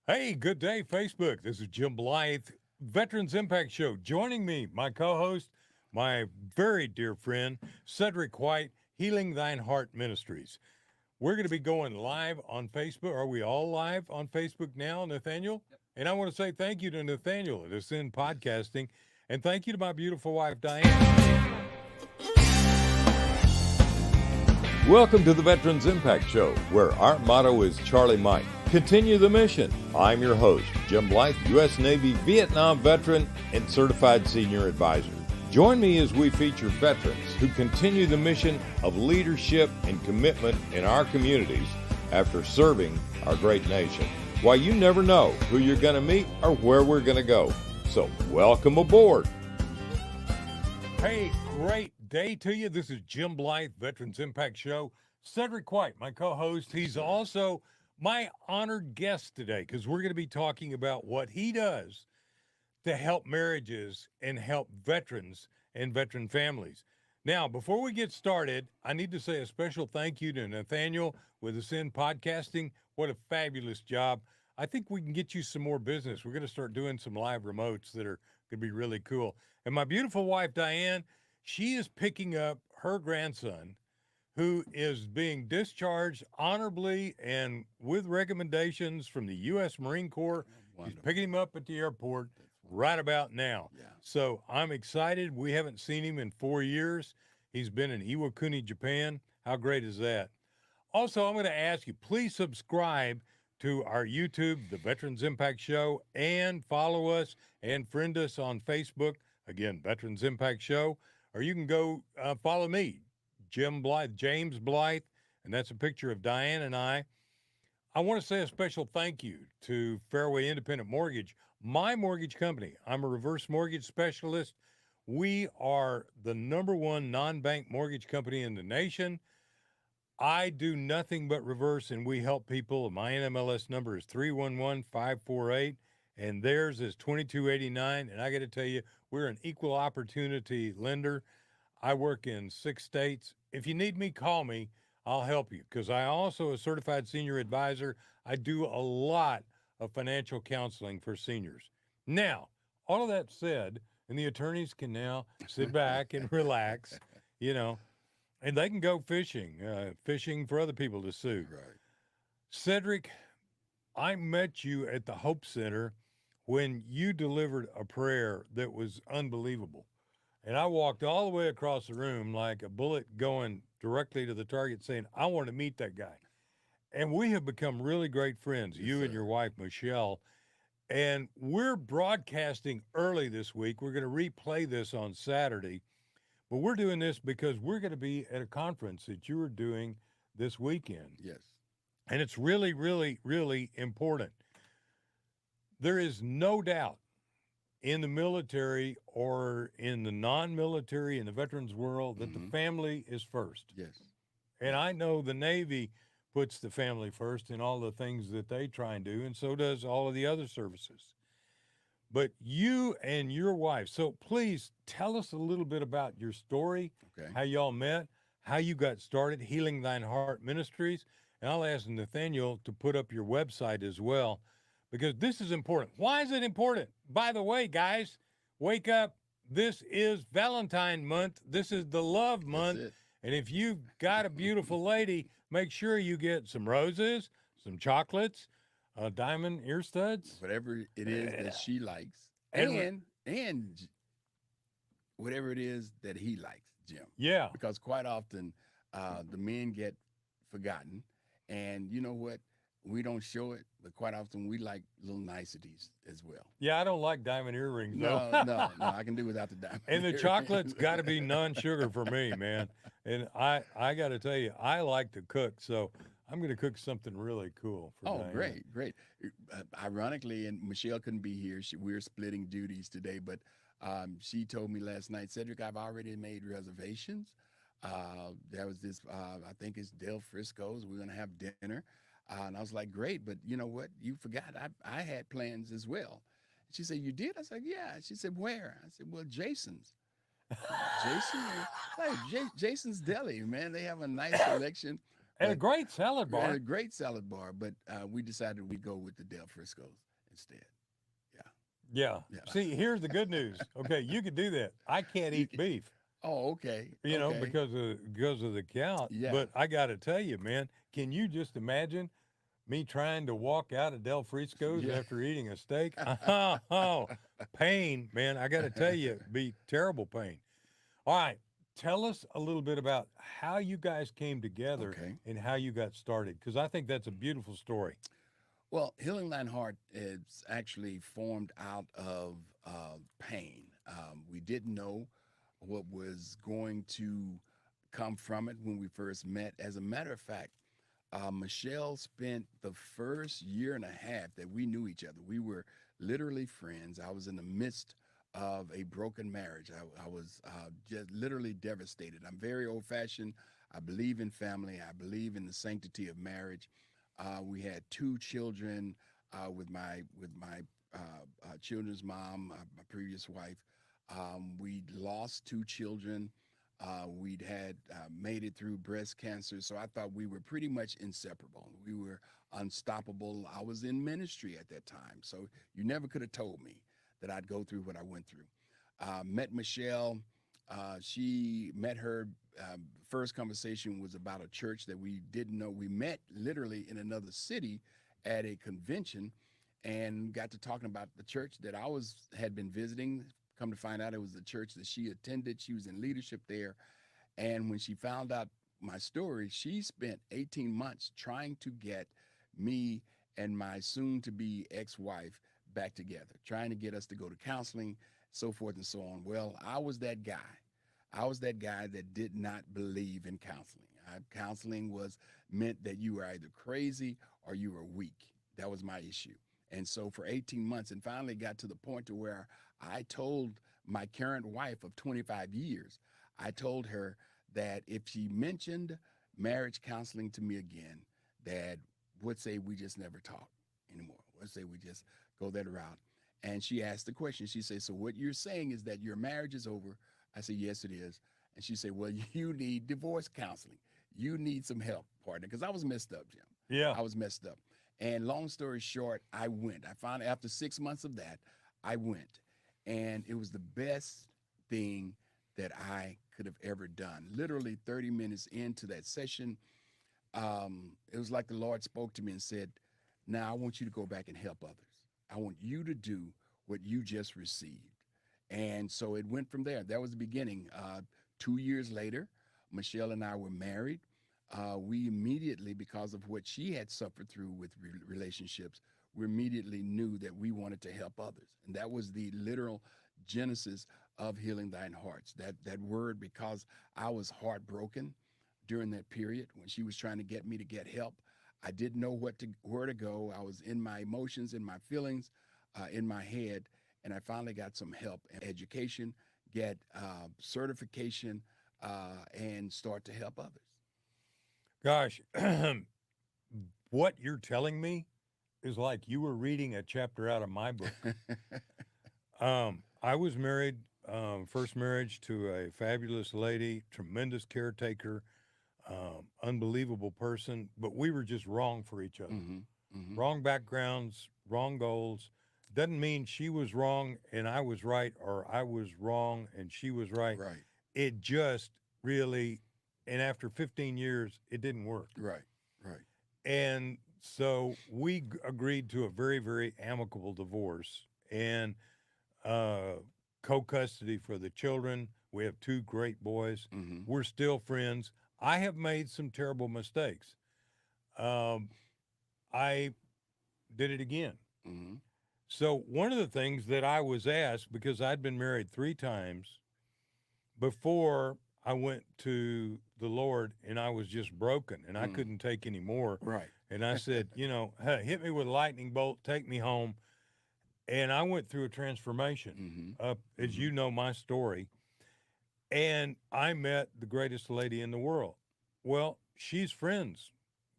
Hey, good day, Facebook. This is Jim Blythe, Veterans Impact Show. Joining me, my co host, my very dear friend, Cedric White, Healing Thine Heart Ministries. We're going to be going live on Facebook. Are we all live on Facebook now, Nathaniel? Yep. And I want to say thank you to Nathaniel at Ascend Podcasting. And thank you to my beautiful wife, Diane. Welcome to the Veterans Impact Show, where our motto is Charlie Mike. Continue the mission. I'm your host, Jim Blythe, U.S. Navy Vietnam veteran and certified senior advisor. Join me as we feature veterans who continue the mission of leadership and commitment in our communities after serving our great nation. Why, you never know who you're going to meet or where we're going to go. So, welcome aboard. Hey, great day to you. This is Jim Blythe, Veterans Impact Show. Cedric White, my co-host. He's also my honored guest today because we're going to be talking about what he does to help marriages and help veterans and veteran families. Now, before we get started, I need to say a special thank you to Nathaniel with Ascend Podcasting. What a fabulous job. I think we can get you some more business. We're going to start doing some live remotes that are going to be really cool. And my beautiful wife, Diane, she is picking up her grandson who is being discharged honorably and with recommendations from the U.S. Marine Corps. She's Wonderful. picking him up at the airport That's right wonderful. about now. Yeah. So I'm excited. We haven't seen him in 4 years. He's been in Iwakuni, Japan. How great is that? Also, I'm going to ask you, please subscribe to our YouTube, The Veterans Impact Show, and follow us and friend us on Facebook. Again, Veterans Impact Show. Or you can go follow me, Jim Blythe, James Blythe, and that's a picture of Diane and I. I want to say a special thank you to Fairway Independent Mortgage, my mortgage company. I'm a reverse mortgage specialist. We are the number one non bank mortgage company in the nation. I do nothing but reverse, and we help people. My NMLS number is 311548, and theirs is 2289. And I got to tell you, we're an equal opportunity lender. I work in 6 states. If you need me, call me. I'll help you because I also a certified senior advisor. I do a lot of financial counseling for seniors. Now, all of that said, and the attorneys can now sit back and relax, you know, and they can go fishing for other people to sue. Right. Cedric, I met you at the Hope Center when you delivered a prayer that was unbelievable. And I walked all the way across the room like a bullet going directly to the target saying, I want to meet that guy. And we have become really great friends, Yes, you and sir. your wife, Michelle. And we're broadcasting early this week. We're going to replay this on Saturday. But we're doing this because we're going to be at a conference that you are doing this weekend. Yes. And it's really, really, really important. There is no doubt in the military or in the non military, in the veterans world, that the Mm-hmm. family is first. Yes. And Yes. I know the Navy puts the family first in all the things that they try and do, and so does all of the other services. But you and your wife, so please tell us a little bit about your story, Okay. how y'all met, how you got started, Healing Thine Heart Ministries. And I'll ask Nathaniel to put up your website as well, because this is important. Why is it important? By the way, guys, wake up. This is Valentine month. This is the love That's month. it. And if you've got a beautiful lady, make sure you get some roses, some chocolates, diamond ear studs, Whatever it is that she likes, and whatever it is that he likes, Jim. yeah, Because quite often the men get forgotten, and you know what? We don't show it, but quite often we like little niceties as well. yeah, I don't like diamond earrings though. No, no, no. I can do without the diamond And the chocolate's earrings. got to be non-sugar for me, man. And I got to tell you, I like to cook, so I'm going to cook something really cool for Oh, Diane. great, great. Ironically, and Michelle couldn't be here. We're splitting duties today, but she told me last night, Cedric, I've already made reservations. There was this, I think it's Del Frisco's. We're going to have dinner. And I was like, great, but you know what? You forgot. I had plans as well. She said, you did? I said, yeah. She said, where? I said, well, Jason's. Jason, like Jason's Deli, man. They have a nice selection And a great salad We had bar. a great salad bar, but we decided we'd go with the Del Frisco's instead. Yeah. Yeah. See, here's the good news. Okay, you could do that. I can't You eat can, beef, oh, okay. you know, Okay. because of the count. Yeah. But I got to tell you, man, can you just imagine me trying to walk out of Del Frisco's Yeah. after eating a steak? Oh, pain, man. I got to tell you, be terrible pain. All right. Tell us a little bit about how you guys came together Okay. and how you got started, because I think that's a beautiful story. Well, Healing Thine Heart is actually formed out of pain. We didn't know what was going to come from it when we first met. As a matter of fact, Michelle spent the first year and a half that we knew each other. We were literally friends. I was in the midst of a broken marriage. I was just literally devastated. I'm very old fashioned. I believe in family, I believe in the sanctity of marriage. We had two children with my children's mom, my previous wife. We lost two children. We'd had made it through breast cancer, so I thought we were pretty much inseparable. We were unstoppable. I was in ministry at that time, so you never could have told me that I'd go through what I went through. Met Michelle. She met her. First conversation was about a church that we didn't know. We met literally in another city at a convention, and got to talking about the church that had been visiting. Come to find out, it was the church that she attended. She was in leadership there, and when she found out my story, she spent 18 months trying to get me and my soon-to-be ex-wife back together, trying to get us to go to counseling, so forth and so on. Well, I was that guy. I was that guy that did not believe in counseling. Counseling was meant that you were either crazy or you were weak. That was my issue. And so for 18 months, and finally got to the point to where I told my current wife of 25 years, I told her that if she mentioned marriage counseling to me again, that would say we just never talk anymore. Would say we just go that route. And she asked the question. She said, "So what you're saying is that your marriage is over?" I said, "Yes, it is." And she said, "Well, you need divorce counseling. You need some help, partner." Because I was messed up, Jim. Yeah. I was messed up. And long story short, I went. I found after 6 months of that, I went. And it was the best thing that I could have ever done. Literally 30 minutes into that session, it was like the Lord spoke to me and said, "Now I want you to go back and help others. I want you to do what you just received." And so it went from there. That was the beginning. 2 years later, Michelle and I were married. We immediately, because of what she had suffered through with relationships, we immediately knew that we wanted to help others. And that was the literal genesis of Healing Thine Hearts. That word, because I was heartbroken during that period when she was trying to get me to get help. I didn't know where to go. I was in my emotions, in my feelings, in my head, and I finally got some help and education, get certification, and start to help others. Gosh, what you're telling me is like you were reading a chapter out of my book. I was married, first marriage to a fabulous lady, tremendous caretaker, unbelievable person, but we were just wrong for each other. hmm hmm Wrong backgrounds, wrong goals. Doesn't mean she was wrong and I was right, or I was wrong and she was right. Right, It just really, and after 15 years, it didn't work. right, right. And so we agreed to a very, very amicable divorce and uh, co custody for the children. We have two great boys. hmm We're still friends. I have made some terrible mistakes. Um, I did it again. hmm So, one of the things that I was asked, because I'd been married 3 times before I went to the Lord and I was just broken and I mm couldn't take any more. Right. And I said, hey, hit me with a lightning bolt, take me home. And I went through a transformation, hmm as hmm you know my story. And I met the greatest lady in the world. Well, she's friends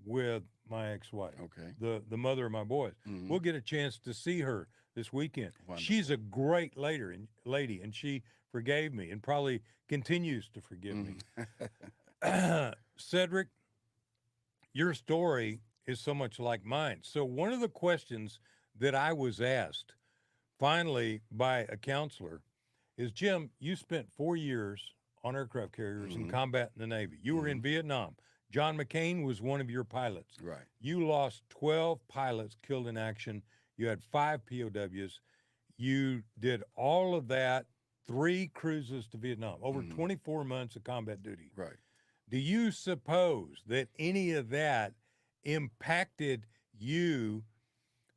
with my ex-wife, Okay. the mother of my boys. hmm We'll get a chance to see her this weekend. She's Wonderful. a great lady, and she forgave me and probably continues to forgive me. hmm Cedric, your story is so much like mine. So one of the questions that I was asked finally by a counselor is, Jim, you spent 4 years on aircraft carriers in Mm-hmm. combat in the Navy. You were Mm-hmm. in Vietnam. John McCain was one of your pilots. Right. You lost 12 pilots killed in action. You had 5 POWs. You did all of that, 3 cruises to Vietnam, over Mm-hmm. 24 months of combat duty. Right. Do you suppose that any of that impacted you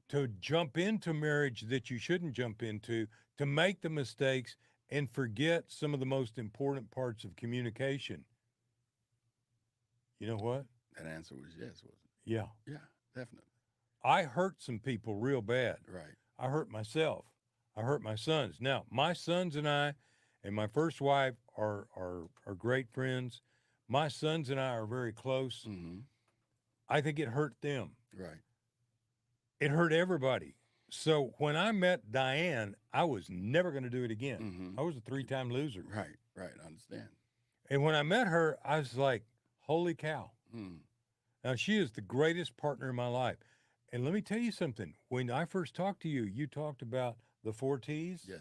to jump into marriage that you shouldn't jump into, to make the mistakes and forget some of the most important parts of communication? You know what? That answer was yes, wasn't Yeah. it? Yeah, definitely. I hurt some people real bad. Right. I hurt myself. I hurt my sons. Now, my sons and I and my first wife are great friends. My sons and I are very close. Mm-hmm. I think it hurt them. Right. It hurt everybody. So when I met Diane, I was never going to do it again. Mm-hmm. I was a 3-time loser. Right. Right. I understand. And when I met her, I was like, holy cow. Mm. Now, she is the greatest partner in my life. And let me tell you something. When I first talked to you, you talked about the 4 T's. Yes.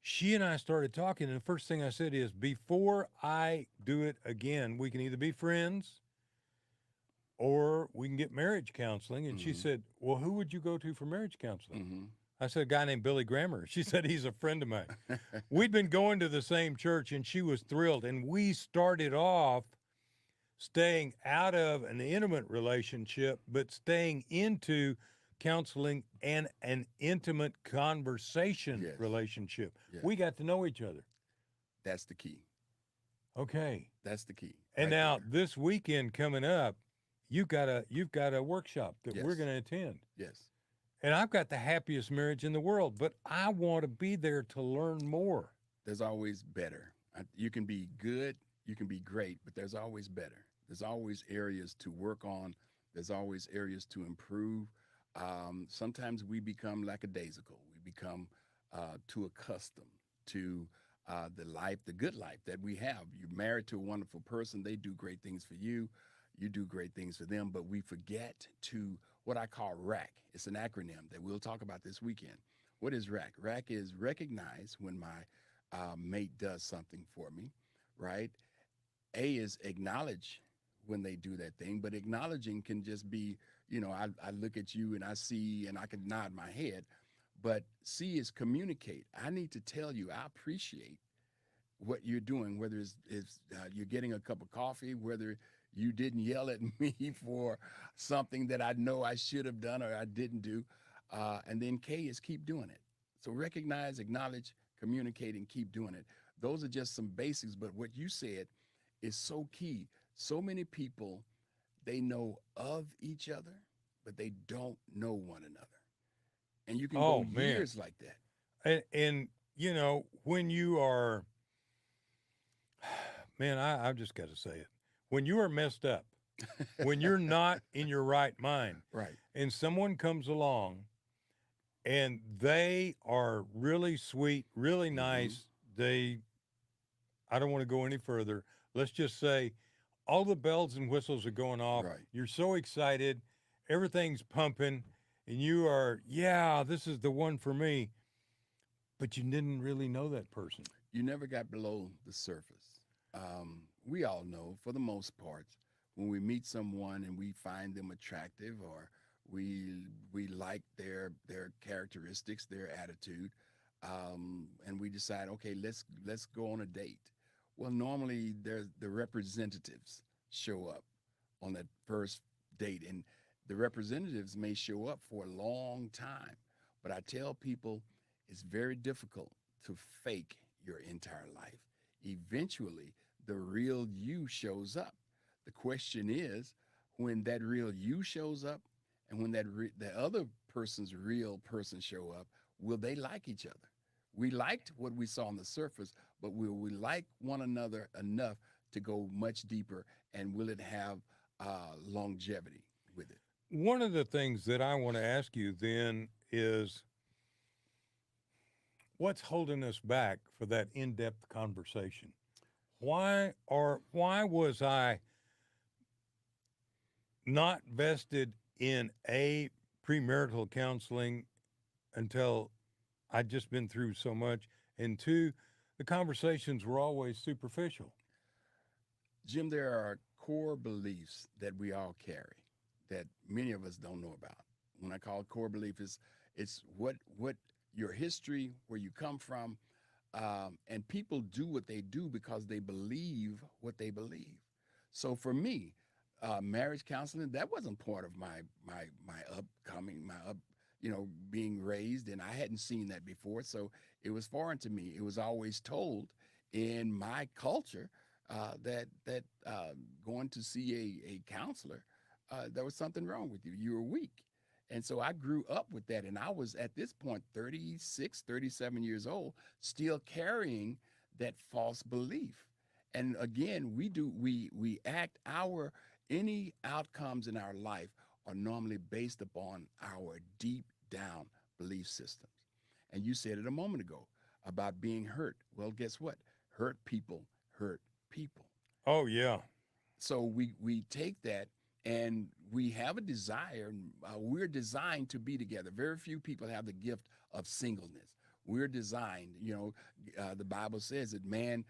She and I started talking, and the first thing I said is, before I do it again, we can either be friends or we can get marriage counseling. And she Mm-hmm. said, well, who would you go to for marriage counseling? Mm-hmm. I said, a guy named Billy Grammer. She said, he's a friend of mine. We'd been going to the same church, and she was thrilled. And we started off staying out of an intimate relationship, but staying into counseling and an intimate conversation Yes. relationship. Yes. We got to know each other. That's the key. Okay. That's the key. And right now there. this weekend coming up, you've got a workshop that we're Yes. going to attend. Yes. And I've got the happiest marriage in the world, but I want to be there to learn more. There's always better. You can be good, you can be great, but there's always better. There's always areas to work on. There's always areas to improve. Sometimes we become lackadaisical. We become too accustomed to the life, the good life that we have. You're married to a wonderful person. They do great things for you. You do great things for them, but we forget to what I call RAC. It's an acronym that we'll talk about this weekend. What is RAC? RAC is recognize when my mate does something for me, right? A is acknowledge when they do that thing, but acknowledging can just be, I look at you and I see and I can nod my head. But C is communicate. I need to tell you, I appreciate what you're doing, whether it's you're getting a cup of coffee, whether you didn't yell at me for something that I know I should have done or I didn't do. And then K is keep doing it. So recognize, acknowledge, communicate, and keep doing it. Those are just some basics, but what you said is so key. So many people, they know of each other, but they don't know one another. And you can Oh, go man. years like that. And when you are, man, I've just got to say it. When you are messed up, when you're not in your right mind, Right. and someone comes along and they are really sweet, really Mm-hmm. nice, I don't want to go any further. Let's just say all the bells and whistles are going off. Right. You're so excited. Everything's pumping. And you are, yeah, this is the one for me. But you didn't really know that person. You never got below the surface. We all know, for the most part, when we meet someone and we find them attractive or we like their characteristics, their attitude, and we decide, okay, let's go on a date. Well, normally the representatives show up on that first date, and the representatives may show up for a long time. But I tell people it's very difficult to fake your entire life. Eventually, the real you shows up. The question is, when that real you shows up, and when the other person's real person show up, will they like each other? We liked what we saw on the surface, but will we like one another enough to go much deeper, and will it have longevity with it? One of the things that I want to ask you then is, what's holding us back for that in-depth conversation? Why was I not vested in a premarital counseling until I'd just been through so much, and two, the conversations were always superficial. Jim, there are core beliefs that we all carry that many of us don't know about. When I call it core belief, it's what your history, where you come from, and people do what they do because they believe what they believe. So for me, marriage counseling, that wasn't part of my upcoming, my up, being raised, and I hadn't seen that before. So it was foreign to me. It was always told in my culture that going to see a counselor, there was something wrong with you. You were weak. And so I grew up with that. And I was at this point 36, 37 years old, still carrying that false belief. And again, we act our any outcomes in our life are normally based upon our deep down belief systems. And you said it a moment ago about being hurt. Well, guess what? Hurt people hurt people. Oh, yeah. So we take that and we have a desire. We're designed to be together. Very few people have the gift of singleness. We're designed, the Bible says that man,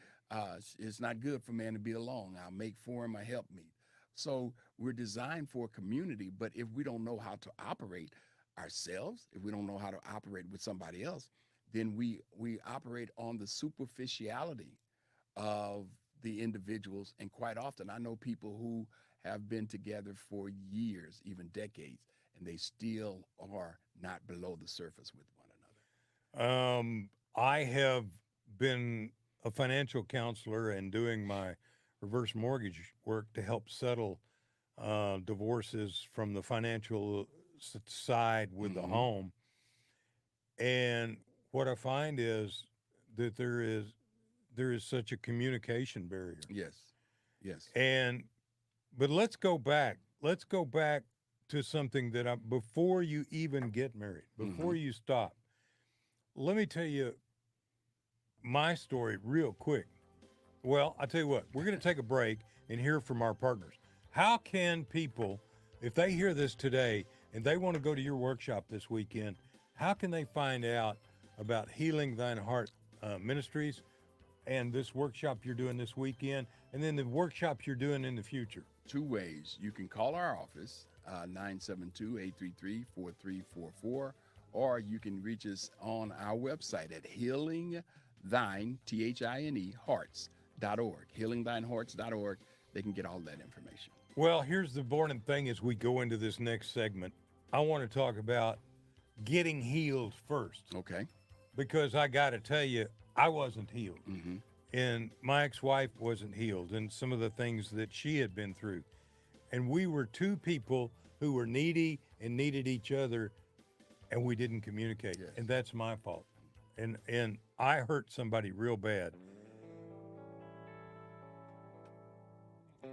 it's not good for man to be alone. I'll make for him a helpmeet. So we're designed for community, but if we don't know how to operate ourselves, if we don't know how to operate with somebody else, then we operate on the superficiality of the individuals. And quite often, I know people who have been together for years, even decades, and they still are not below the surface with one another. I have been a financial counselor and doing my reverse mortgage work to help settle divorces from the financial side with the Hmm. home. And what I find is that there is such a communication barrier. Yes, yes. And but let's go back. Let's go back to something that before you even get married, Hmm. before you stop. Let me tell you my story real quick. Well, I tell you what, we're going to take a break and hear from our partners. How can people, if they hear this today and they want to go to your workshop this weekend, how can they find out about Healing Thine Heart Ministries and this workshop you're doing this weekend, and then the workshops you're doing in the future? Two ways. You can call our office, 972-833-4344, or you can reach us on our website at healing thine, Thine, hearts.org. Healingthinehearts.org. They can get all that information. Well, here's the important thing as we go into this next segment. I want to talk about getting healed first Okay. because I got to tell you, I wasn't healed. Mm-hmm. And my ex-wife wasn't healed, and some of the things that she had been through. And we were two people who were needy and needed each other, and we didn't communicate. Yes. And that's my fault. And I hurt somebody real bad.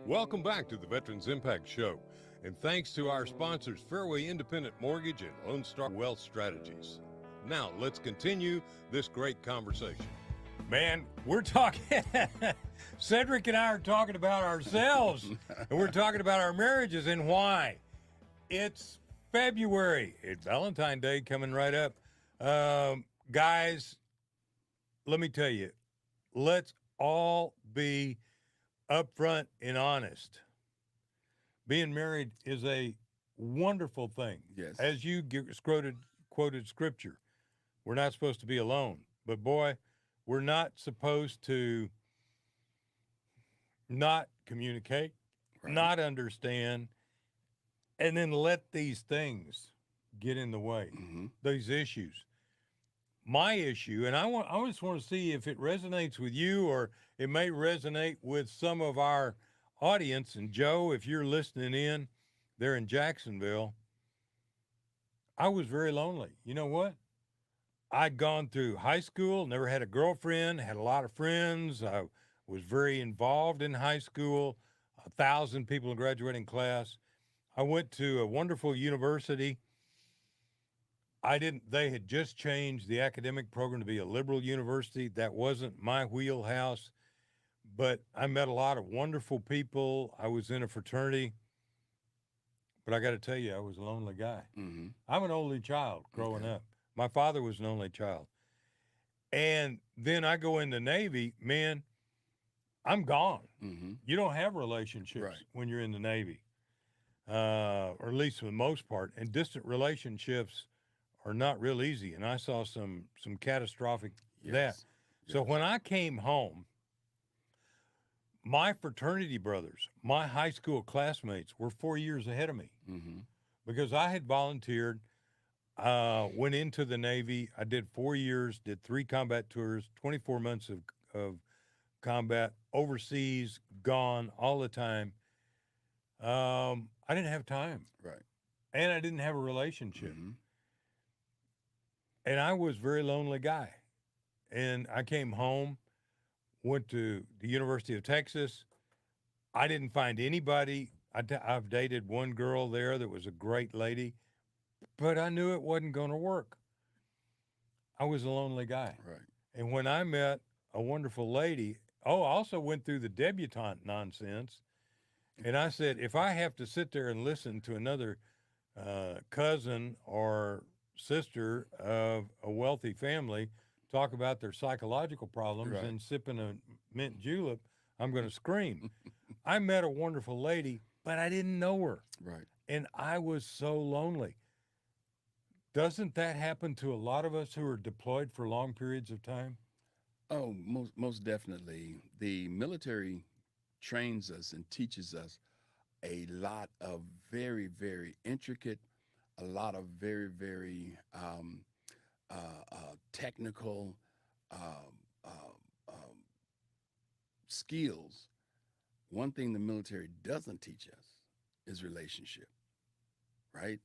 Welcome back to the Veterans Impact Show. And thanks to our sponsors, Fairway Independent Mortgage and Lone Star Wealth Strategies. Now, let's continue this great conversation. Man, we're talking, Cedric and I are talking about ourselves, and we're talking about our marriages and why. It's February. It's Valentine's Day coming right up. Guys, let me tell you, let's all be upfront and honest. Being married is a wonderful thing. Yes. As you quoted scripture, we're not supposed to be alone. But boy, we're not supposed to not communicate, Right. not understand, and then let these things get in the way, Mm-hmm. these issues. My issue, and I just want to see if it resonates with you or it may resonate with some of our audience. And Joe, if you're listening in there in Jacksonville, I was very lonely. You know what? I'd gone through high school, never had a girlfriend, had a lot of friends. I was very involved in high school, 1,000 people in graduating class. I went to a wonderful university. They had just changed the academic program to be a liberal university. That wasn't my wheelhouse, but I met a lot of wonderful people. I was in a fraternity. but I got to tell you, I was a lonely guy. Mm-hmm. I'm an only child growing Okay. up. My father was an only child. And then I go in the Navy, man, I'm gone. Mm-hmm. You don't have relationships Right. when you're in the Navy, or at least for the most part. And distant relationships are not real easy. And I saw some catastrophic that. Yes. So Yes. when I came home, my fraternity brothers, my high school classmates, were 4 years ahead of me Mm-hmm. because I had volunteered. Went into the Navy. I did 4 years, did 3 combat tours, 24 months of combat, overseas, gone all the time. I didn't have time Right. and I didn't have a relationship. Mm-hmm. And I was a very lonely guy. And I came home, went to the University of Texas. I didn't find anybody. I've dated one girl there that was a great lady, but I knew it wasn't going to work. I was a lonely guy. Right. And when I met a wonderful lady, oh, I also went through the debutante nonsense. And I said, if I have to sit there and listen to another cousin or sister of a wealthy family talk about their psychological problems Right. and sipping a mint julep, I'm going to scream. I met a wonderful lady, but I didn't know her. Right. And I was so lonely. Doesn't that happen to a lot of us who are deployed for long periods of time? Oh, most definitely. The military trains us and teaches us a lot of very intricate, a lot of very technical um, uh, um, skills. One thing the military doesn't teach us is relationship, right?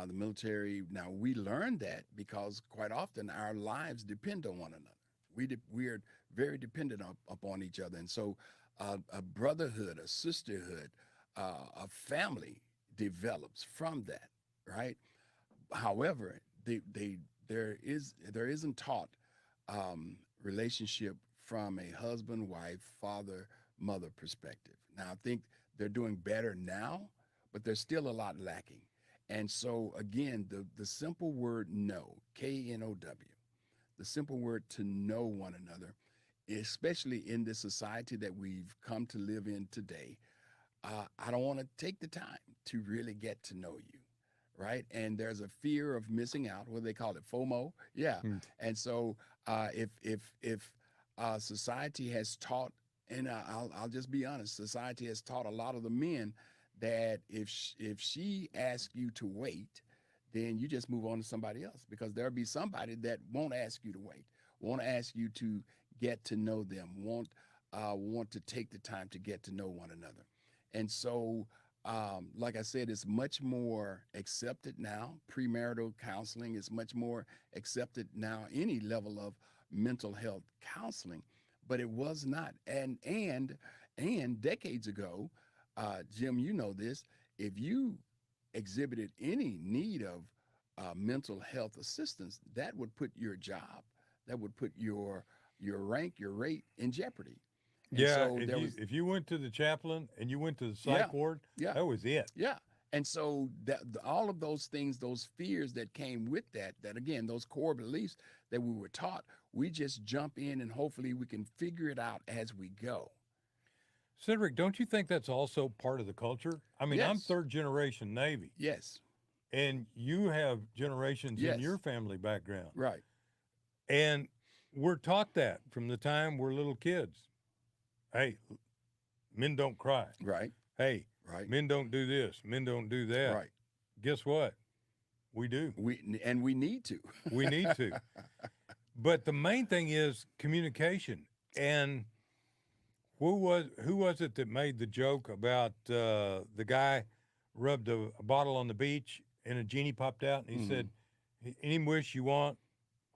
The military, now we learn that because quite often our lives depend on one another. We are very dependent upon each other. And so a brotherhood, a sisterhood, a family develops from that, right? However, there isn't taught relationship from a husband, wife, father, mother perspective. Now I think they're doing better now, but there's still a lot lacking. And so again, the simple word know, KNOW, the simple word to know one another, especially in this society that we've come to live in today. I don't want to take the time to really get to know you, right? And there's a fear of missing out. What do they call it? FOMO. Yeah. Mm. And so if society has taught, and I'll just be honest, society has taught a lot of the men that if she asks you to wait, then you just move on to somebody else because there'll be somebody that won't ask you to wait, won't ask you to get to know them, won't to take the time to get to know one another. And so, like I said, it's much more accepted now. Premarital counseling is much more accepted now. Any level of mental health counseling, but it was not. And decades ago, Jim, you know this. If you exhibited any need of mental health assistance, that would put your job, that would put your rank, your rate in jeopardy. And Yeah, so if there you was, if you went to the chaplain and you went to the yeah, psych ward, yeah, that was it. yeah. And so all of those things, those fears that came with that, that again, those core beliefs that we were taught, we just jump in and hopefully we can figure it out as we go. Cedric, don't you think that's also part of the culture? I mean, I'm Yes, third generation Navy, yes, and you have generations in your yes, family background. right, And we're taught that from the time we're little kids. Hey, men don't cry. right, Hey, right, men don't do this. Men don't do that. right. Guess what? We do. We need to. We need to. But the main thing is communication. And who was it that made the joke about the guy rubbed a bottle on the beach and a genie popped out and he Mhm. said, "Any wish you want,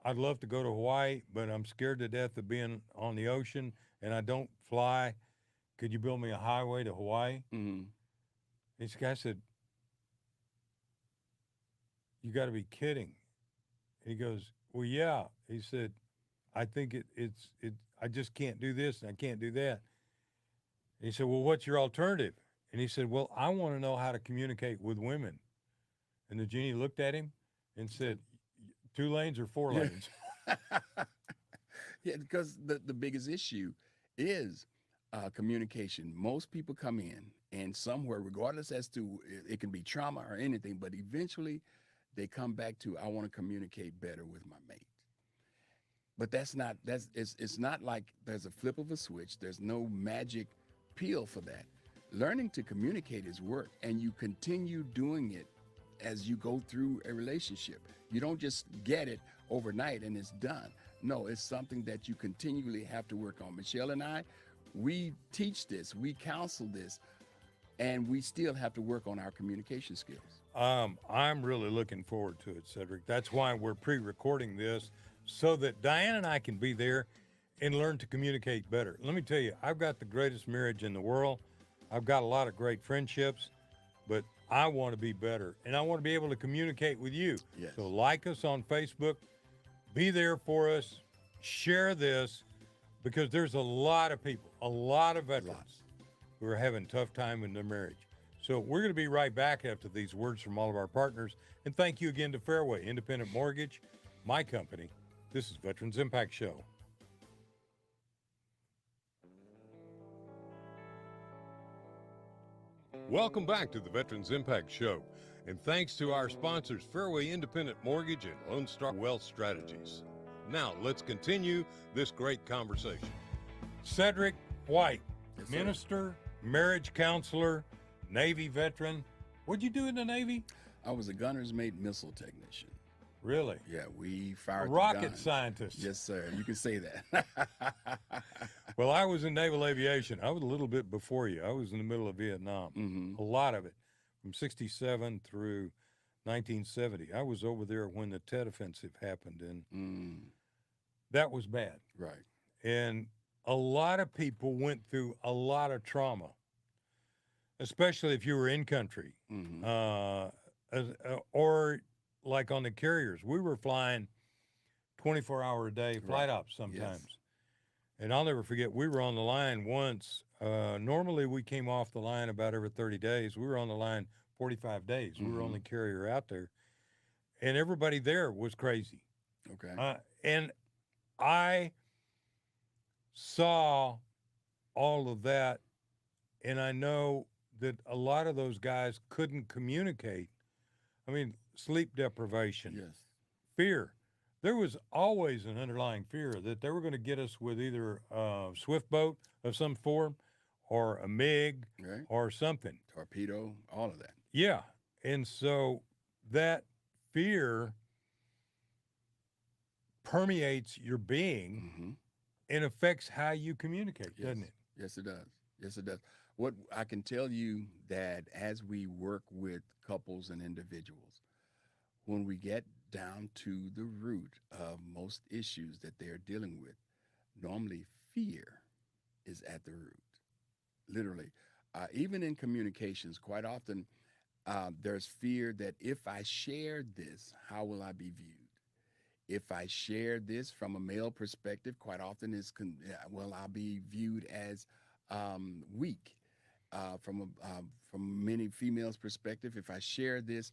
I'd love to go to Hawaii, but I'm scared to death of being on the ocean and I don't fly. Could you build me a highway to Hawaii?" Mhm. This guy said, "You got to be kidding." He goes, "Well, yeah." He said, "I think it. I just can't do this and I can't do that." He said, "Well, what's your alternative?" And he said, well, I want to know how to communicate with women. And the genie looked at him and said, 2 lanes or 4 lanes? Yeah, because the biggest issue is communication. Most people come in and somewhere, regardless as to it can be trauma or anything, but eventually they come back to I want to communicate better with my mate. But it's not like there's a flip of a switch. There's no magic pill for that. Learning to communicate is work, and you continue doing it as you go through a relationship. You don't just get it overnight and it's done. No, it's something that you continually have to work on. Michelle and I, we teach this, we counsel this, and we still have to work on our communication skills. I'm really looking forward to it, Cedric. That's why we're pre-recording this so that Diane and I can be there and learn to communicate better. Let me tell you, I've got the greatest marriage in the world. I've got a lot of great friendships, but I want to be better, and I want to be able to communicate with you. Yes. So like us on Facebook, be there for us, share this, because there's a lot of people, a lot of veterans who are having a tough time in their marriage. So we're going to be right back after these words from all of our partners. And thank you again to Fairway Independent Mortgage, my company. This is Veterans Impact Show. Welcome back to the Veterans Impact Show. And thanks to our sponsors, Fairway Independent Mortgage and Lone Star Wealth Strategies. Now, let's continue this great conversation. Cedric White, Yes, sir. minister, marriage counselor, Navy veteran. What'd you do in the Navy? I was a gunner's mate missile technician. Really? Yeah, we A fired the rocket gun. scientist. Yes, sir. You can say that. Well, I was in naval aviation. I was a little bit before you. I was in the middle of Vietnam. Hmm. A lot of it, from 67 through 1970. I was over there when the Tet Offensive happened, and that was bad. Right. And a lot of people went through a lot of trauma, especially if you were in country, Hmm. or like on the carriers. We were flying 24-hour a day flight Right. ops sometimes. And I'll never forget, we were on the line once. Normally, we came off the line about every 30 days. We were on the line 45 days. We were only carrier out there. And everybody there was crazy. Okay. And I saw all of that, and I know that a lot of those guys couldn't communicate. I mean, sleep deprivation, Yes. fear. There was always an underlying fear that they were going to get us with either a swift boat of some form or a MiG Right. or something. Torpedo, all of that. Yeah. And so that fear permeates your being Hmm. and affects how you communicate, Yes. doesn't it? Yes, it does. Yes, it does. What I can tell you that as we work with couples and individuals, when we get down to the root of most issues that they're dealing with, normally fear is at the root. Literally, even in communications, quite often there's fear that if I share this, how will I be viewed? If I share this from a male perspective, quite often well, I'll be viewed as weak. From many females' perspective, if I share this,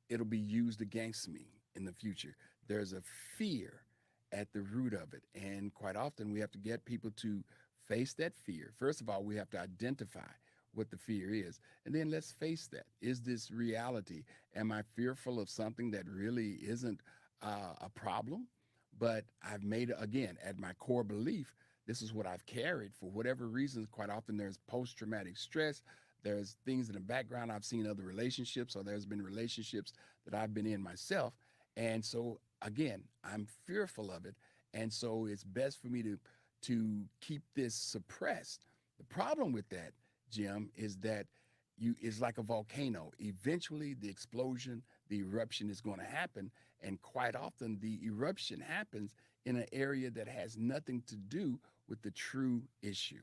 it'll be used against me in the future. There's a fear at the root of it, and quite often we have to get people to face that fear. First of all, we have to identify what the fear is, and then let's face that. Is this reality? Am I fearful of something that really isn't a problem? But I've made, again, at my core belief, this is what I've carried for whatever reasons. Quite often there's post-traumatic stress. There's things in the background. I've seen other relationships, or there's been relationships that I've been in myself. And so, again, I'm fearful of it. And so it's best for me to keep this suppressed. The problem with that, Jim, is that it's like a volcano. Eventually, the explosion, the eruption is going to happen. And quite often, the eruption happens in an area that has nothing to do with the true issue.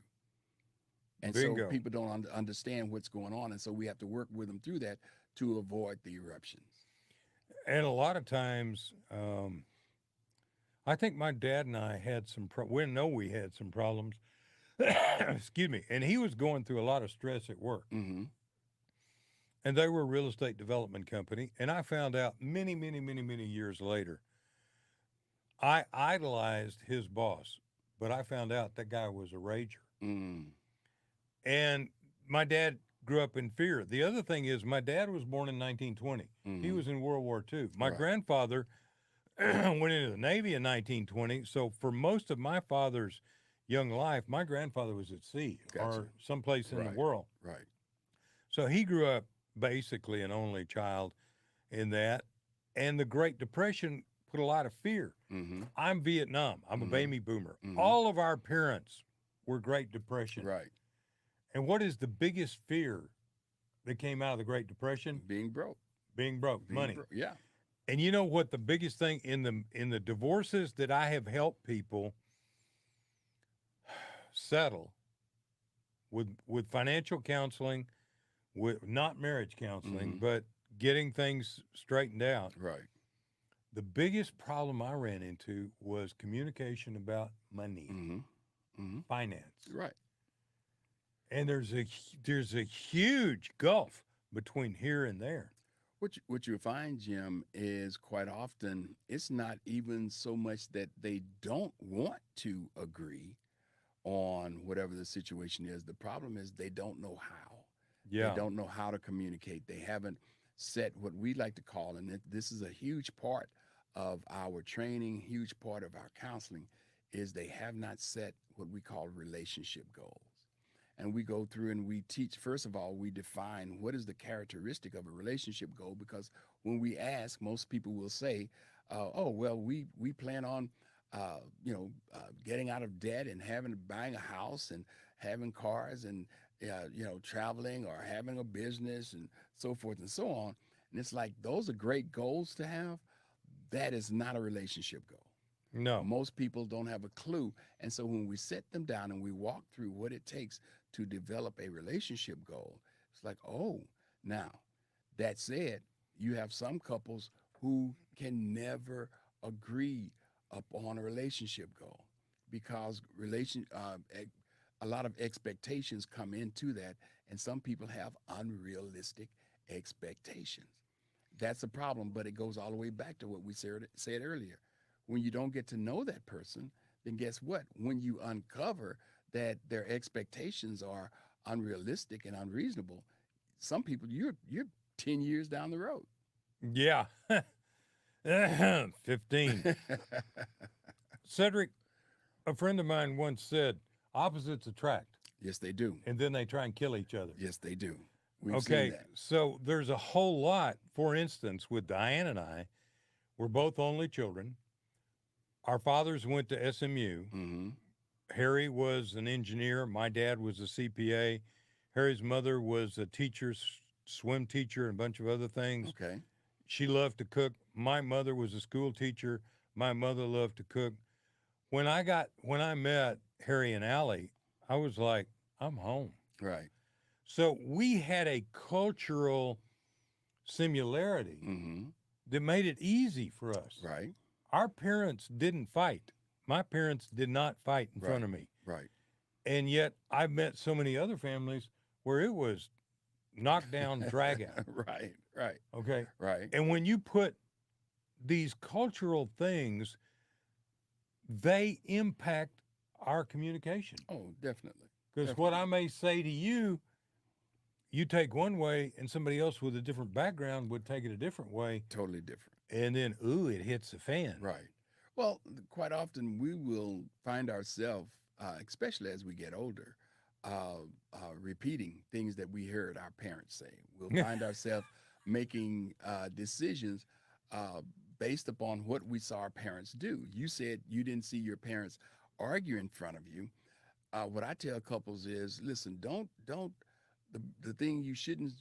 And Bingo. so people don't understand what's going on. And so we have to work with them through that to avoid the eruptions. And a lot of times, I think my dad and I had we know we had some problems. Excuse me. And he was going through a lot of stress at work. Hmm. and they were a real estate development company. And I found out many, many, many, many years later, I idolized his boss, but I found out that guy was a rager. Mm. And my dad grew up in fear. The other thing is, my dad was born in 1920. He Mm-hmm. was in World War II. My Right. grandfather went into the Navy in 1920. So for most of my father's young life, my grandfather was at sea Gotcha. or someplace in the Right. world. Right. So he grew up basically an only child in that. And the Great Depression put a lot of fear. Mm-hmm. I'm Vietnam. I'm a Mm-hmm. baby boomer. Mm-hmm. All of our parents were Great Depression. Right. And what is the biggest fear that came out of the Great Depression? Being broke. Being broke, Being money. broke. Yeah. And you know what the biggest thing in the divorces that I have helped people settle with financial counseling, with not marriage counseling, Mm-hmm. but getting things straightened out. Right. The biggest problem I ran into was communication about money, Mm-hmm. Mm-hmm. finance. Right. And there's a huge gulf between here and there. What you find, Jim, is quite often it's not even so much that they don't want to agree on whatever the situation is. The problem is they don't know how. They Yeah. don't know how to communicate. They haven't set what we like to call, and this is a huge part of our training, huge part of our counseling, is they have not set what we call relationship goals. And we go through and we teach, first of all, we define what is the characteristic of a relationship goal, because when we ask, most people will say, oh, well, we plan on, getting out of debt and buying a house and having cars and, traveling or having a business and so forth and so on. And it's like, those are great goals to have. That is not a relationship goal. No. Most people don't have a clue. And so when we sit them down and we walk through what it takes to develop a relationship goal, it's like, oh, now that said, you have some couples who can never agree upon a relationship goal because a lot of expectations come into that, and some people have unrealistic expectations. That's a problem, but it goes all the way back to what we said earlier. When you don't get to know that person, then guess what? When you uncover that their expectations are unrealistic and unreasonable, some people you're 10 years down the road. Yeah. 15. Cedric, a friend of mine once said, opposites attract, Yes, they do. and then they try and kill each other. Yes, they do. We've seen Okay, that. so there's a whole lot. For instance, with Diane and I, we're both only children. Our fathers went to SMU. Mm-hmm. Harry was an engineer. My dad was a CPA. Harry's mother was a teacher, swim teacher, and a bunch of other things. Okay. She loved to cook. My mother was a school teacher. My mother loved to cook. When I met Harry and Allie, I was like, I'm home. Right. So we had a cultural similarity Mm-hmm. that made it easy for us. Right. Our parents didn't fight. My parents did not fight in front Right. of me. Right. And yet I've met so many other families where it was knock down, drag out. Right. Right. Okay. Right. And when you put these cultural things, they impact our communication. Oh, definitely. Because what I may say to you, you take one way, and somebody else with a different background would take it a different way. Totally different. And then, ooh, it hits the fan. Right. Well, quite often we will find ourselves, especially as we get older, repeating things that we heard our parents say. We'll find ourselves making decisions based upon what we saw our parents do. You said you didn't see your parents argue in front of you. What I tell couples is, listen, don't the thing you shouldn't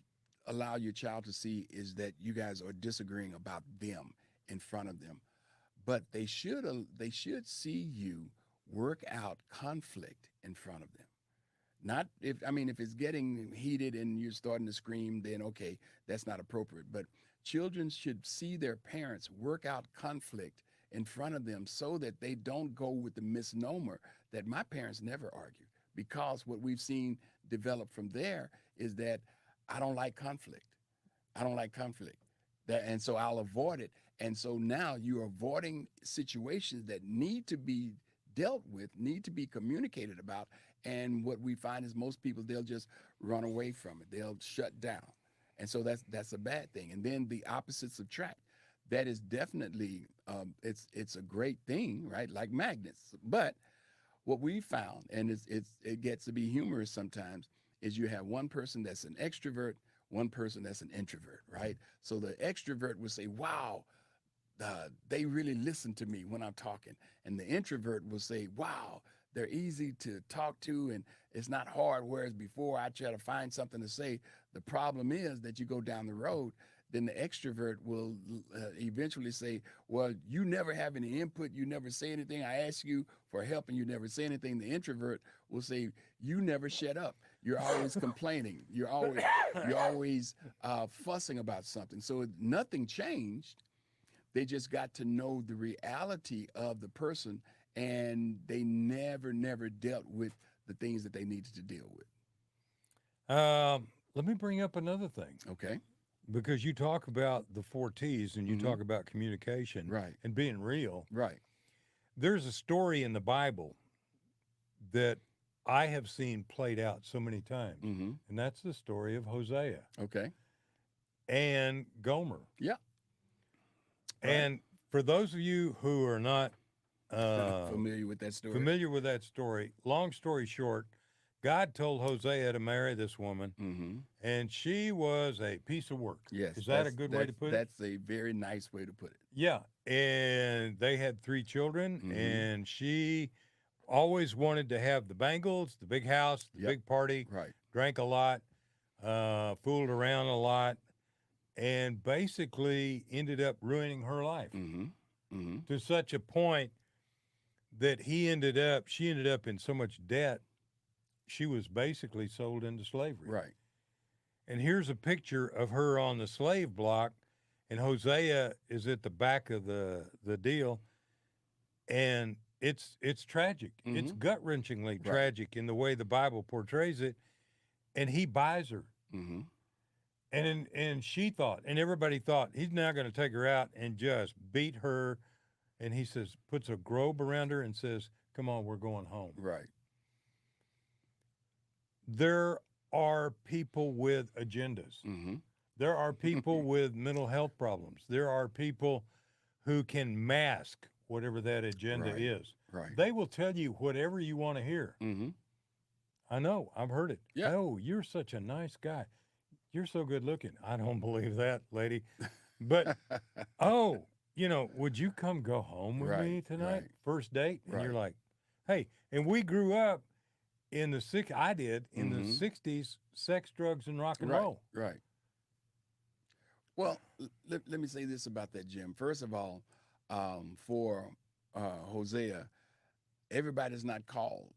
allow your child to see is that you guys are disagreeing about them in front of them, but they should see you work out conflict in front of them. Not if it's getting heated and you're starting to scream, then okay, that's not appropriate. But children should see their parents work out conflict in front of them so that they don't go with the misnomer that my parents never argue. Because what we've seen develop from there is that I don't like conflict. I don't like conflict. And so I'll avoid it. And so now you're avoiding situations that need to be dealt with, need to be communicated about. And what we find is most people, they'll just run away from it. They'll shut down. And so that's a bad thing. And then the opposites attract. That is definitely it's a great thing, right? Like magnets. But what we found, and it gets to be humorous sometimes, is you have one person that's an extrovert, one person that's an introvert, right? So the extrovert will say, "Wow, they really listen to me when I'm talking," and the introvert will say, "Wow, they're easy to talk to, and it's not hard." Whereas before, I try to find something to say. The problem is that you go down the road, then the extrovert will eventually say, "Well, you never have any input. You never say anything. I ask you for help, and you never say anything." The introvert will say, "You never shut up. You're always complaining. You're always fussing about something." So nothing changed. They just got to know the reality of the person, and they never dealt with the things that they needed to deal with. Let me bring up another thing Okay. because you talk about the four T's and you Hmm. talk about communication Right. and being real. Right. There's a story in the Bible that I have seen played out so many times, Hmm. and that's the story of Hosea Okay. and Gomer. Yeah. Right. And for those of you who are not Familiar with that story? familiar with that story, long story short, God told Hosea to marry this woman, Hmm. and she was a piece of work. Yes. Is that a good way to put it? That's a very nice way to put it. Yeah. And they had three children, Hmm. and she always wanted to have the bangles, the big house, the Yep. big party, Right. drank a lot, fooled around a lot, and basically ended up ruining her life Hmm. Hmm. to such a point that she ended up in so much debt, she was basically sold into slavery. Right. And here's a picture of her on the slave block, and Hosea is at the back of the deal, and it's tragic. It's Hmm. gut wrenchingly Right. tragic in the way the Bible portrays it. And he buys her, Hmm. and she thought, and everybody thought, he's now going to take her out and just beat her. And he says, puts a robe around her and says, "Come on, we're going home." Right. There are people with agendas. Hmm. There are people with mental health problems. There are people who can mask whatever that agenda Right. is. Right. They will tell you whatever you want to hear. Hmm. I know, I've heard it. Yeah. "Oh, you're such a nice guy. You're so good looking." I don't believe that, lady. But, "Oh, would you come go home with Right. me tonight? Right. First date?" And you're Right. like, "Hey," and we grew up in I did in the Hmm. 60s, sex, drugs, and rock and Right. roll. Right. Well, let me say this about that, Jim. First of all, for Hosea, everybody's not called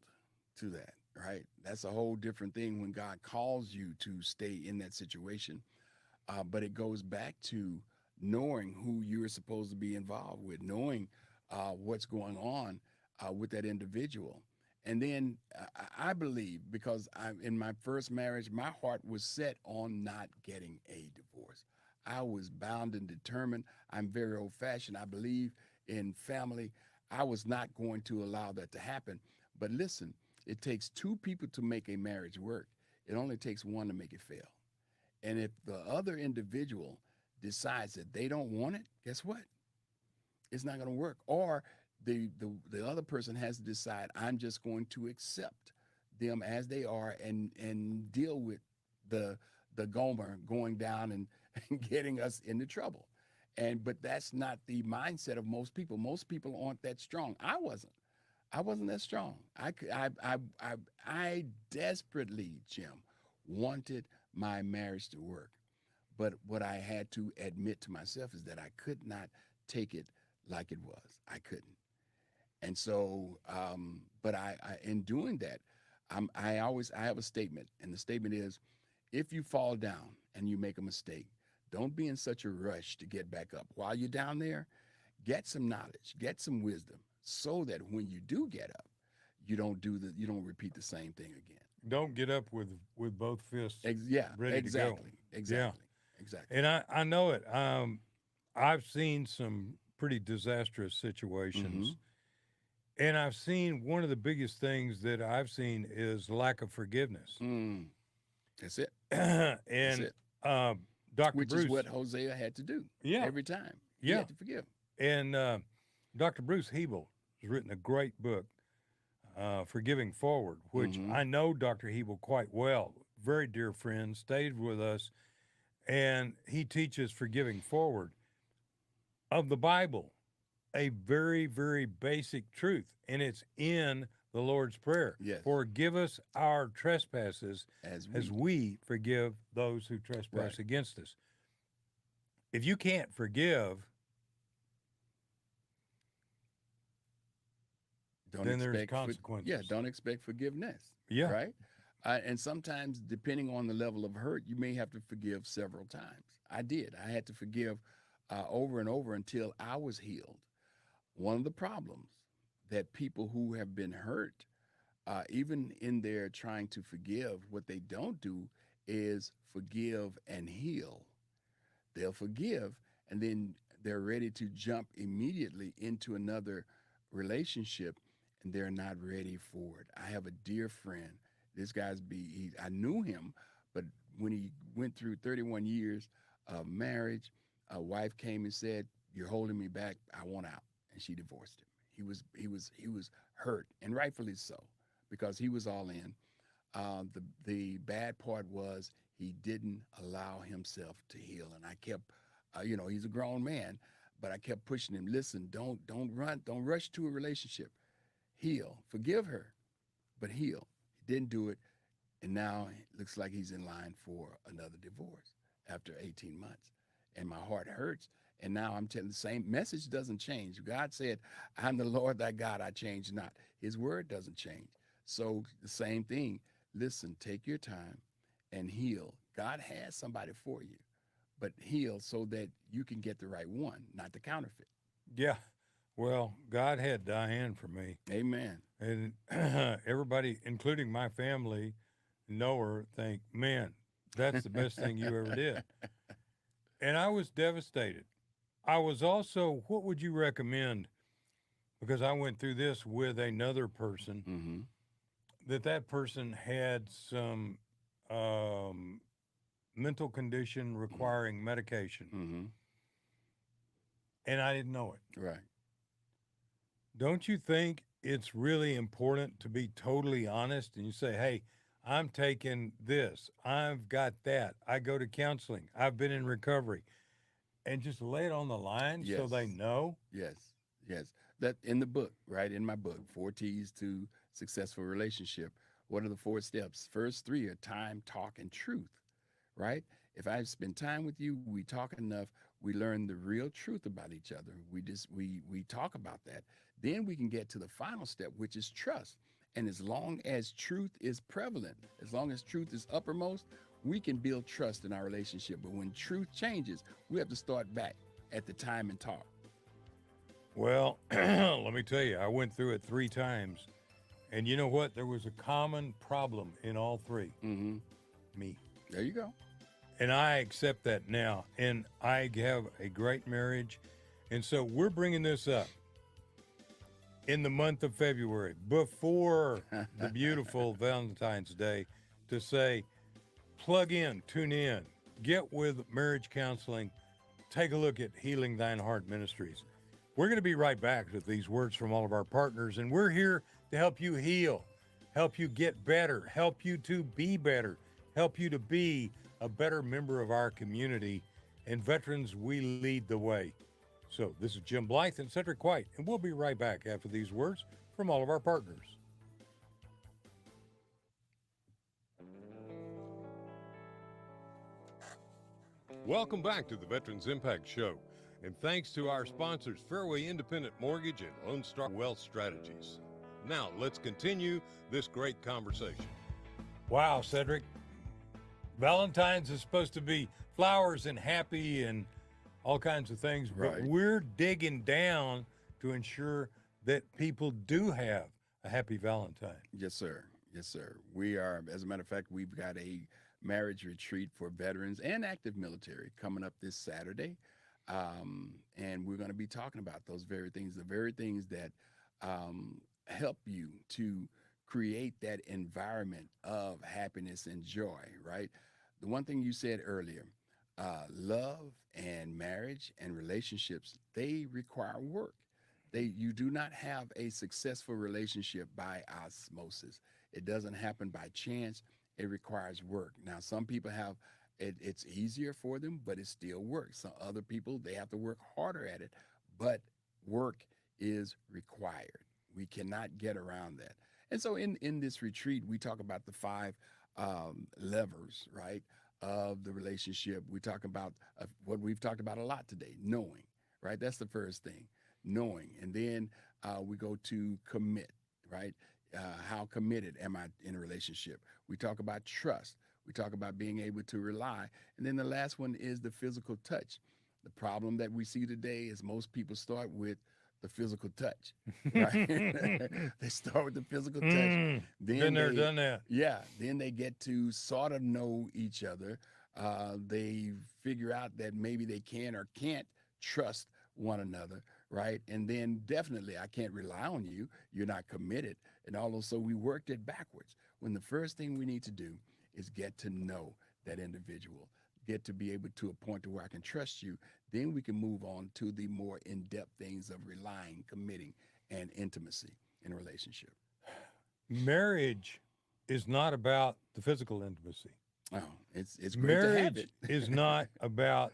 to that, right? That's a whole different thing when God calls you to stay in that situation. But it goes back to knowing who you're supposed to be involved with, knowing what's going on with that individual. And then I believe, because in my first marriage, my heart was set on not getting a divorce. I was bound and determined. I'm very old fashioned. I believe in family. I was not going to allow that to happen. But listen, it takes two people to make a marriage work, it only takes one to make it fail. And if the other individual decides that they don't want it, guess what? It's not going to work. Or the other person has to decide, I'm just going to accept them as they are and deal with the Gomer going down and getting us into trouble. But that's not the mindset of most people. Most people aren't that strong. I wasn't. I wasn't that strong. I desperately, Jim, wanted my marriage to work. But what I had to admit to myself is that I could not take it like it was. I couldn't. And so, but in doing that, I have a statement, and the statement is, if you fall down and you make a mistake, don't be in such a rush to get back up. While you're down there, get some knowledge, get some wisdom, so that when you do get up, you don't repeat the same thing again. Don't get up with both fists Yeah, ready to go. exactly, Yeah. exactly. exactly. And I know it. I've seen some pretty disastrous Mm-hmm. situations. And I've seen one of the biggest things that I've seen is lack of forgiveness. Mm. That's it. That's and it. uh, Dr. Which is what Bruce, Hosea had to do yeah, every time. He yeah. had to forgive. And Dr. Bruce Hebel has written a great book, Forgiving Forward, which Mm-hmm. I know Dr. Hebel quite well. Very dear friend, stayed with us, and he teaches Forgiving Forward of the Bible, a very, very basic truth, and it's in the Lord's Prayer. Yes, Forgive us our trespasses as as we. we forgive those who Right. trespass against us. If you can't forgive, Don't then there's expect for yeah, consequences. don't expect forgiveness, Yeah. right? And sometimes, depending on the level of hurt, you may have to forgive several times. I did. I had to forgive over and over until I was healed. One of the problems that people who have been hurt, even in their trying to forgive, what they don't do is forgive and heal. They'll forgive, and then they're ready to jump immediately into another relationship, and they're not ready for it. I have a dear friend. This I knew him, but when he went through 31 years of marriage, a wife came and said, "You're holding me back. I want out," and she divorced him. He was hurt, and rightfully so, because he was all in. The bad part was he didn't allow himself to heal, and I kept, he's a grown man, but I kept pushing him. Listen, don't run, don't rush to a relationship. Heal, forgive her, but heal. He didn't do it, and now it looks like he's in line for another divorce after 18 months, and my heart hurts. And now I'm telling the same message doesn't change. God said, "I'm the Lord thy God; I change not." His word doesn't change. So the same thing. Listen, take your time and heal. God has somebody for you, but heal so that you can get the right one, not the counterfeit. Yeah. Well, God had Diane for me. Amen. And everybody, including my family, know her, think, man, that's the best thing you ever did. And I was devastated. I was also, what would you recommend? Because I went through this with another person, Mm-hmm. that person had some um, mental condition requiring medication, Mm-hmm. and I didn't know it. Right. Don't you think it's really important to be totally honest and you say, hey, I'm taking this, I've got that, I go to counseling, I've been in recovery, and just lay it on the line so they Yes. know? Yes, yes. That in the book, right? In my book, Four T's to Successful Relationship. What are the four steps? First three are time, talk, and truth, right? If I spend time with you, we talk enough, we learn the real truth about each other. We talk about that. Then we can get to the final step, which is trust. And as long as truth is prevalent, as long as truth is uppermost, we can build trust in our relationship. But when truth changes, we have to start back at the time and talk. Well, let me tell you, I went through it 3 times. And you know what? There was a common problem in all three: Mm-hmm. me. There you go. And I accept that now. And I have a great marriage. And so we're bringing this up in the month of February before the beautiful Valentine's Day to say, plug in, tune in, get with marriage counseling, take a look at Healing Thine Heart Ministries. We're going to be right back with these words from all of our partners, and we're here to help you heal, help you get better, help you to be better, help you to be a better member of our community. And veterans, we lead the way. So this is Jim Blythe and Cedric White, and we'll be right back after these words from all of our partners. Welcome back to the Veterans Impact Show. And thanks to our sponsors, Fairway Independent Mortgage and Lone Star Wealth Strategies. Now, let's continue this great conversation. Wow, Cedric. Valentine's is supposed to be flowers and happy and all kinds of things, but Right. we're digging down to ensure that people do have a happy Valentine. Yes, sir. Yes, sir. We are, as a matter of fact, we've got a marriage retreat for veterans and active military coming up this Saturday. And we're going to be talking about those very things, the very things that help you to create that environment of happiness and joy, right? The one thing you said earlier, love and marriage and relationships, they require work. You do not have a successful relationship by osmosis. It doesn't happen by chance. It requires work. Now, some people have it's easier for them, but it still works. Some other people, they have to work harder at it, but work is required. We cannot get around that. And so in this retreat, we talk about the five levers, right, of the relationship. We talk about what we've talked about a lot today, knowing, right? That's the first thing, knowing. And then we go to commit, right? How committed am I in a relationship? We talk about trust. We talk about being able to rely. And then the last one is the physical touch. The problem that we see today is most people start with the physical touch, right? They start with the physical touch. Then Then they're they, done that. yeah, then they get to sort of know each other. They figure out that maybe they can or can't trust one another, right? And then definitely, I can't rely on you. You're not committed. And also, we worked it backwards. When the first thing we need to do is get to know that individual, get to be able to a point to where I can trust you. Then we can move on to the more in-depth things of relying, committing, and intimacy in a relationship. Marriage is not about the physical intimacy. Oh, it's great to have Marriage it. is not about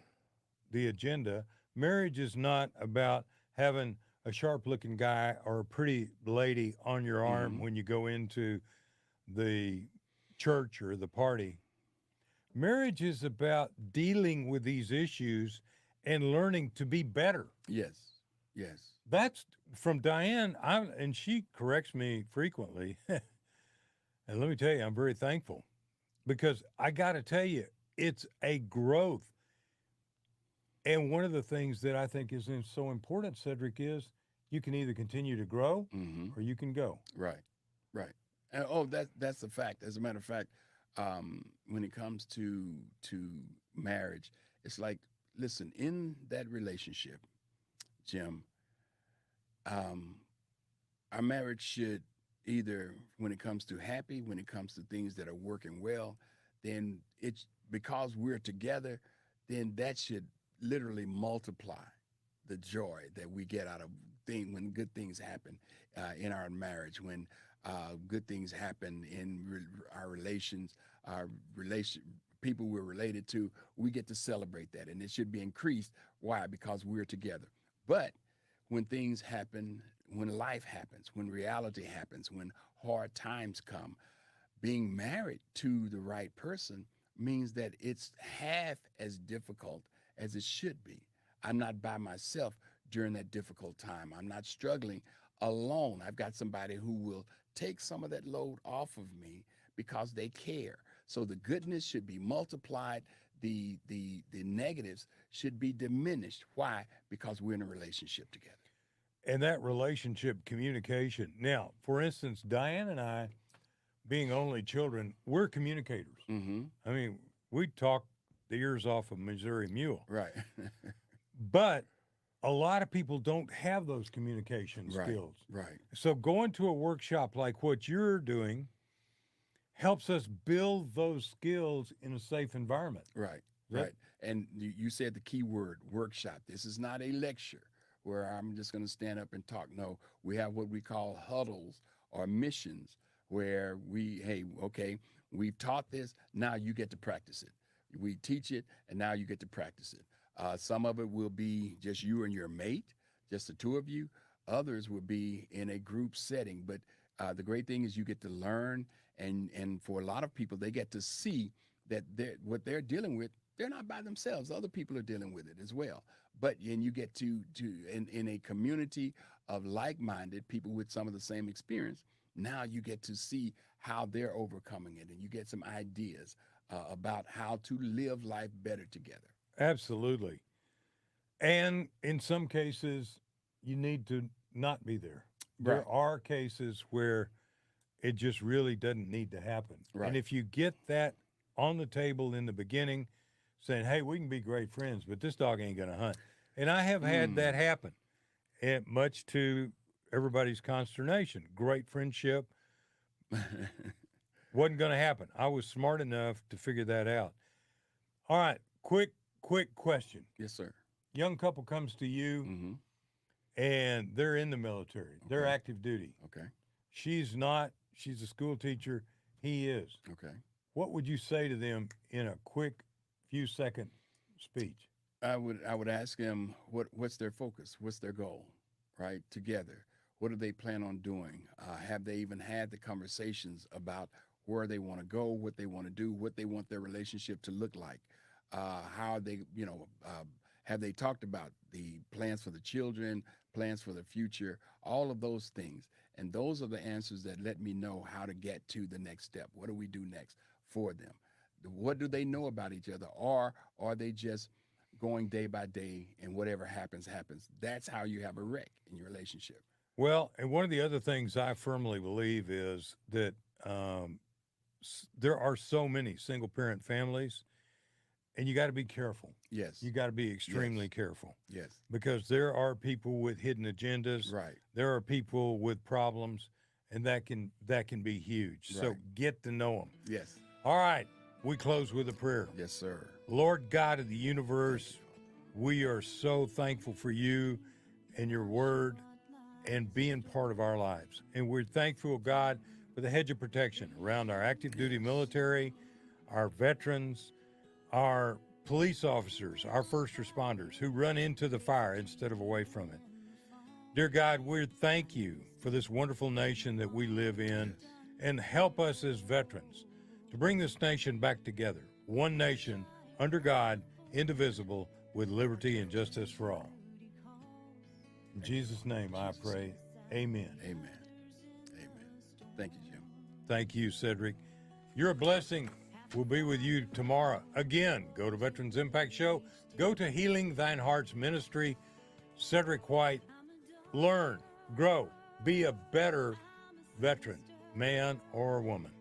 the agenda. Marriage is not about having a sharp looking guy or a pretty lady on your arm Hmm. when you go into the church or the party. Marriage is about dealing with these issues and learning to be better. Yes, yes. That's from Diane, and she corrects me frequently. And let me tell you, I'm very thankful because I got to tell you, it's a growth. And one of the things that I think is so important, Cedric, is you can either continue to grow Hmm. or you can go. Right, right. And oh, that's a fact. As a matter of fact, when it comes to marriage, it's like, listen, in that relationship, Jim, um, our marriage should either, when it comes to happy, when it comes to things that are working well, then it's because we're together, then that should literally multiply the joy that we get out of when good things happen in our marriage, when good things happen in our relations, our relation, people we're related to, we get to celebrate that, and it should be increased. Why? Because we're together. But when things happen, when life happens, when reality happens, when hard times come, being married to the right person means that it's half as difficult as it should be. I'm not by myself during that difficult time. I'm not struggling alone. I've got somebody who will take some of that load off of me because they care. So the goodness should be multiplied. The negatives should be diminished. Why? Because we're in a relationship together. And that relationship communication. Now, for instance, Diane and I, being only children, we're communicators. Mm-hmm. I mean, we talk the ears off of Missouri Mule, Right. but a lot of people don't have those communication Right. skills. Right. So going to a workshop like what you're doing helps us build those skills in a safe environment. Right, That, right. And you said the key word, workshop. This is not a lecture where I'm just going to stand up and talk. No, we have what we call huddles or missions where hey, okay, we've taught this. Now you get to practice it. We teach it, and now you get to practice it. Some of it will be just you and your mate, just the two of you. Others will be in a group setting. But the great thing is you get to learn, and for a lot of people, they get to see that what they're dealing with, they're not by themselves. Other people are dealing with it as well. But and you get to in a community of like-minded people with some of the same experience. Now you get to see how they're overcoming it, and you get some ideas about how to live life better together. absolutely. And in some cases, you need to not be there. Right, There are cases where it just really doesn't need to happen. And right. if you get that on the table in the beginning saying, hey, we can be great friends, but this dog ain't going to hunt. And I have had that happen, and much to everybody's consternation. Great friendship wasn't going to happen. I was smart enough to figure that out. All right, quick question. Yes, sir. Young couple comes to you Mm-hmm. and they're in the military. They're Okay. active duty. Okay. She's not. She's a school teacher. He is. Okay. What would you say to them in a quick few second speech? I would ask them what's their focus, what's their goal, right? Together, what do they plan on doing? Have they even had the conversations about where they want to go, what they want to do, what they want their relationship to look like? How they, have they talked about the plans for the children, plans for the future, all of those things? And those are the answers that let me know how to get to the next step. What do we do next for them? What do they know about each other? Or are they just going day by day and whatever happens, happens? That's how you have a wreck in your relationship. Well, and one of the other things I firmly believe is that there are so many single parent families, and you got to be careful. Yes. You got to be extremely careful Yes. because there are people with hidden agendas. Right. There are people with problems, and that can be huge. So Right. get to know them. Yes. All right, we close with a prayer. Yes, sir. Lord God of the universe, we are so thankful for you and your word and being part of our lives. And we're thankful, God, for the hedge of protection around our active duty military, our veterans, our police officers, our first responders who run into the fire instead of away from it. Dear God, we thank you for this wonderful nation that we live in, and help us as veterans to bring this nation back together. One nation, under God, indivisible, with liberty and justice for all. In Jesus' name I pray, amen. Amen. Amen. Thank you, Jim. Thank you, Cedric. You're a blessing. We'll be with you tomorrow. Again, go to Veterans Impact Show. Go to Healing Thine Heart's Ministry. Cedric White. Learn, grow, be a better veteran, man or woman.